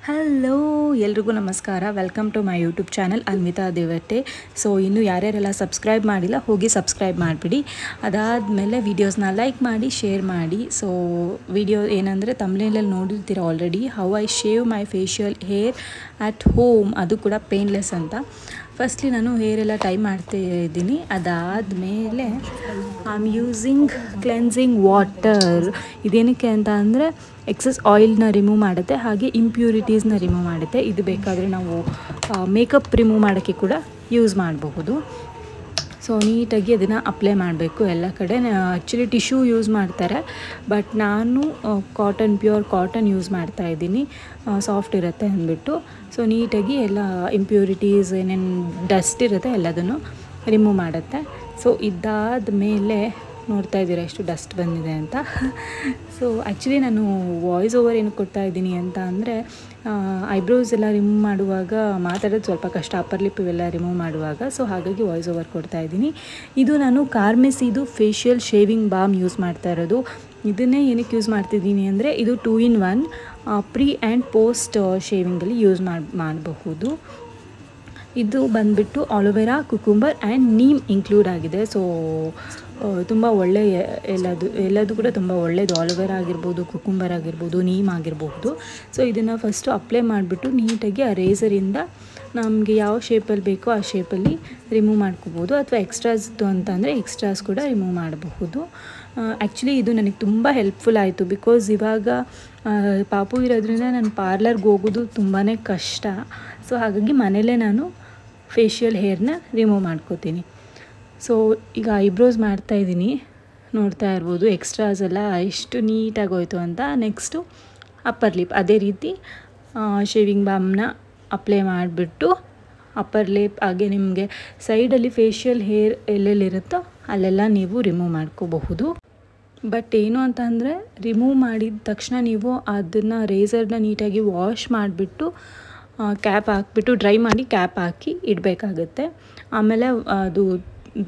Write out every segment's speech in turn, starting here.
Hello ಎಲ್ರಿಗೂ ನಮಸ್ಕಾರ. Welcome to my YouTube channel Anvita Devatte. So ಇನ್ನೂ ಯಾರ್ಯಾರೆಲ್ಲ ಸಬ್ಸ್ಕ್ರೈಬ್ ಮಾಡಿಲ್ಲ ಹೋಗಿ ಸಬ್ಸ್ಕ್ರೈಬ್ ಮಾಡಿಬಿಡಿ. ಅದಾದಮೇಲೆ ವೀಡಿಯೋಸ್ನ ಲೈಕ್ ಮಾಡಿ ಶೇರ್ ಮಾಡಿ. ಸೊ ವಿಡಿಯೋ ಏನಂದರೆ ತಮ್ನೇಲಲ್ಲಿ ನೋಡಿರ್ತೀರ already, how I shave my facial hair at home, ಅದು ಕೂಡ ಪೇನ್ಲೆಸ್ ಅಂತ. ಫಸ್ಟ್ಲಿ ನಾನು ಹೇರೆಲ್ಲ ಟೈ ಮಾಡ್ತಾ ಇದ್ದೀನಿ. ಅದಾದಮೇಲೆ I am using cleansing water. ಇದೇನಕ್ಕೆ ಅಂತ ಅಂದರೆ ಎಕ್ಸಸ್ ಆಯಿಲ್ನ ರಿಮೂವ್ ಮಾಡುತ್ತೆ, ಹಾಗೆ ಇಂಪ್ಯೂರಿಟೀಸ್ನ ರಿಮೂವ್ ಮಾಡುತ್ತೆ. ಇದು ಬೇಕಾದರೆ ನಾವು ಮೇಕಪ್ ರಿಮೂವ್ ಮಾಡೋಕ್ಕೆ ಕೂಡ ಯೂಸ್ ಮಾಡಬಹುದು. ಸೊ ನೀಟಾಗಿ ಅದನ್ನು ಅಪ್ಲೈ ಮಾಡಬೇಕು ಎಲ್ಲ ಕಡೆ. ಆ್ಯಕ್ಚುಲಿ ಟಿಶ್ಯೂ ಯೂಸ್ ಮಾಡ್ತಾರೆ, ಬಟ್ ನಾನು ಪ್ಯೂರ್ ಕಾಟನ್ ಯೂಸ್ ಮಾಡ್ತಾಯಿದ್ದೀನಿ, ಸಾಫ್ಟ್ ಇರುತ್ತೆ ಅಂದ್ಬಿಟ್ಟು. ಸೊ ನೀಟಾಗಿ ಎಲ್ಲ ಇಂಪ್ಯೂರಿಟೀಸ್ ಏನೇನು ಡಸ್ಟ್ ಇರುತ್ತೆ ಎಲ್ಲದನ್ನು ರಿಮೂವ್ ಮಾಡುತ್ತೆ. ಸೊ ಇದಾದ ಮೇಲೆ ನೋಡ್ತಾ ಇದ್ದೀರಾ ಎಷ್ಟು ಡಸ್ಟ್ ಬಂದಿದೆ ಅಂತ. ಸೊ ಆ್ಯಕ್ಚುಲಿ ನಾನು ವಾಯ್ಸ್ ಓವರ್ ಏನಕ್ಕೆ ಕೊಡ್ತಾ ಇದ್ದೀನಿ ಅಂತ ಅಂದರೆ, ಐಬ್ರೋಸ್ ಎಲ್ಲ ರಿಮೂವ್ ಮಾಡುವಾಗ ಮಾತಾಡೋದು ಸ್ವಲ್ಪ ಕಷ್ಟ, ಅಪ್ಪರ್ ಲಿಪ್ ಇವೆಲ್ಲ ರಿಮೂವ್ ಮಾಡುವಾಗ. ಸೊ ಹಾಗಾಗಿ ವಾಯ್ಸ್ ಓವರ್ ಕೊಡ್ತಾ ಇದ್ದೀನಿ. ಇದು ನಾನು ಕಾರ್ಮೆಸಿದು ಫೇಶಿಯಲ್ ಶೇವಿಂಗ್ ಬಾಮ್ ಯೂಸ್ ಮಾಡ್ತಾ ಇರೋದು. ಇದನ್ನೇ ಏನಕ್ಕೆ ಯೂಸ್ ಮಾಡ್ತಿದ್ದೀನಿ ಅಂದರೆ, ಇದು 2 in 1 ಪ್ರೀ ಆ್ಯಂಡ್ ಪೋಸ್ಟ್ ಶೇವಿಂಗಲ್ಲಿ ಯೂಸ್ ಮಾಡಬಹುದು. ಇದು ಬಂದುಬಿಟ್ಟು aloe vera, cucumber and neem include ಆಗಿದೆ. ಸೊ ತುಂಬ ಒಳ್ಳೆಯ ಎಲ್ಲದು ಕೂಡ ತುಂಬ ಒಳ್ಳೆಯದು. ಆಲೋವೆರಾ ಆಗಿರ್ಬೋದು, ಕುಕುಂಬರ್ ಆಗಿರ್ಬೋದು, ನೀಮ್ ಆಗಿರ್ಬೋದು. ಸೊ ಇದನ್ನು ಫಸ್ಟು ಅಪ್ಲೈ ಮಾಡಿಬಿಟ್ಟು ನೀಟಾಗಿ ಆ ರೇಸರಿಂದ ನಮಗೆ ಯಾವ ಶೇಪಲ್ಲಿ ಬೇಕೋ ಆ ಶೇಪಲ್ಲಿ ರಿಮೂವ್ ಮಾಡ್ಕೋಬೋದು, ಅಥವಾ ಎಕ್ಸ್ಟ್ರಾಸ್ ಇತ್ತು ಅಂತಂದರೆ ಎಕ್ಸ್ಟ್ರಾಸ್ ಕೂಡ ರಿಮೂವ್ ಮಾಡಬಹುದು. ಆ್ಯಕ್ಚುಲಿ ಇದು ನನಗೆ ತುಂಬ ಹೆಲ್ಪ್ಫುಲ್ ಆಯಿತು. ಬಿಕಾಸ್ ಇವಾಗ ಪಾಪು ಇರೋದ್ರಿಂದ ನಾನು ಪಾರ್ಲರ್ಗೆ ಹೋಗೋದು ತುಂಬಾ ಕಷ್ಟ. ಸೊ ಹಾಗಾಗಿ ಮನೇಲೇ ನಾನು ಫೇಶಿಯಲ್ ಹೇರ್ನ ರಿಮೂವ್ ಮಾಡ್ಕೋತೀನಿ. ಸೊ ಈಗ ಐಬ್ರೋಸ್ ಮಾಡ್ತಾಯಿದ್ದೀನಿ, ನೋಡ್ತಾ ಇರ್ಬೋದು ಎಕ್ಸ್ಟ್ರಾಸ್ ಎಲ್ಲ ಎಷ್ಟು ನೀಟಾಗಿ ಹೋಯ್ತು ಅಂತ. ನೆಕ್ಸ್ಟು ಅಪ್ಪರ್ ಲಿಪ್ ಅದೇ ರೀತಿ ಶೇವಿಂಗ್ ಬಾಮ್ನ ಅಪ್ಲೈ ಮಾಡಿಬಿಟ್ಟು ಅಪ್ಪರ್ ಲಿಪ್ ಹಾಗೆ ನಿಮಗೆ ಸೈಡಲ್ಲಿ ಫೇಶಿಯಲ್ ಹೇರ್ ಎಲ್ಲೆಲ್ಲಿರುತ್ತೋ ಅಲ್ಲೆಲ್ಲ ನೀವು ರಿಮೂವ್ ಮಾಡ್ಕೋಬಹುದು. ಬಟ್ ಏನು ಅಂತ ಅಂದರೆ, ರಿಮೂವ್ ಮಾಡಿದ ತಕ್ಷಣ ನೀವು ಅದನ್ನು ರೇಸರ್ನ ನೀಟಾಗಿ ವಾಶ್ ಮಾಡಿಬಿಟ್ಟು ಕ್ಯಾಪ್ ಹಾಕ್ಬಿಟ್ಟು ಡ್ರೈ ಮಾಡಿ ಕ್ಯಾಪ್ ಹಾಕಿ ಇಡಬೇಕಾಗತ್ತೆ. ಆಮೇಲೆ ಅದು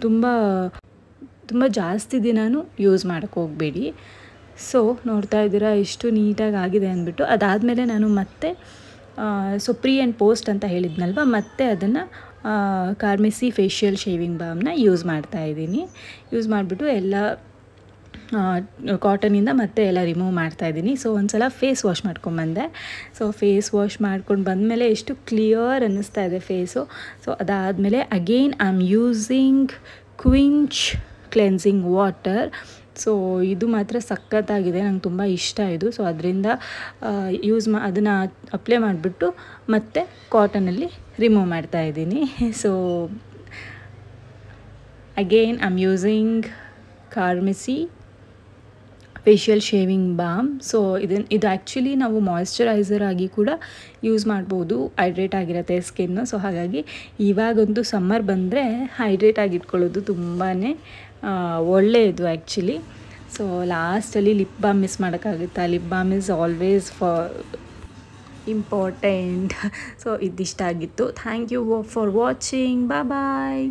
ತುಂಬ ಜಾಸ್ತಿ ದಿನವೂ ಯೂಸ್ ಮಾಡೋಕ್ಕೆ ಹೋಗಬೇಡಿ. ಸೊ ನೋಡ್ತಾ ಇದ್ದೀರಾ ಎಷ್ಟು ನೀಟಾಗಿ ಆಗಿದೆ ಅಂದ್ಬಿಟ್ಟು. ಅದಾದಮೇಲೆ ನಾನು ಮತ್ತೆ ಪ್ರೀ ಆ್ಯಂಡ್ ಪೋಸ್ಟ್ ಅಂತ ಹೇಳಿದ್ನಲ್ವ, ಮತ್ತೆ ಅದನ್ನು ಕಾರ್ಮೆಸಿ ಫೇಶಿಯಲ್ ಶೇವಿಂಗ್ ಬಾಮ್ನ ಯೂಸ್ ಮಾಡ್ತಾಯಿದ್ದೀನಿ. ಯೂಸ್ ಮಾಡಿಬಿಟ್ಟು ಎಲ್ಲ ಕಾಟನಿಂದ ಮತ್ತೆ ಎಲ್ಲ ರಿಮೂವ್ ಮಾಡ್ತಾಯಿದ್ದೀನಿ. ಸೊ ಒಂದು ಸಲ ಫೇಸ್ ವಾಶ್ ಮಾಡ್ಕೊಂಬಂದೆ. ಸೊ ಫೇಸ್ ವಾಶ್ ಮಾಡ್ಕೊಂಡು ಬಂದಮೇಲೆ ಎಷ್ಟು ಕ್ಲಿಯರ್ ಅನ್ನಿಸ್ತಾ ಇದೆ ಫೇಸು. ಸೊ ಅದಾದಮೇಲೆ again I am using Quench cleansing water. So ಇದು ಮಾತ್ರ ಸಖತ್ತಾಗಿದೆ, ನಂಗೆ ತುಂಬ ಇಷ್ಟ ಇದು. ಸೊ ಅದರಿಂದ ಅದನ್ನು ಅಪ್ಲೈ ಮಾಡಿಬಿಟ್ಟು ಮತ್ತೆ ಕಾಟನಲ್ಲಿ ರಿಮೂವ್ ಮಾಡ್ತಾಯಿದ್ದೀನಿ. So again I am using Carmesi facial shaving balm. So ಇದು ಆ್ಯಕ್ಚುಲಿ ನಾವು ಮಾಯ್ಶ್ಚರೈಸರ್ ಆಗಿ ಕೂಡ ಯೂಸ್ ಮಾಡ್ಬೋದು, ಹೈಡ್ರೇಟ್ ಆಗಿರುತ್ತೆ ಸ್ಕಿನ್ನು. ಸೊ ಹಾಗಾಗಿ ಇವಾಗಂತೂ ಸಮ್ಮರ್ ಬಂದರೆ ಹೈಡ್ರೇಟ್ ಆಗಿಟ್ಕೊಳ್ಳೋದು ತುಂಬಾ ಒಳ್ಳೆಯದು ಆ್ಯಕ್ಚುಲಿ. ಸೊ ಲಾಸ್ಟಲ್ಲಿ ಲಿಪ್ ಬಾಮ್ ಮಿಸ್ ಮಾಡೋಕ್ಕಾಗುತ್ತಾ? Lip balm is always important. So ಇದಿಷ್ಟ ಆಗಿತ್ತು. Thank you for watching. Bye.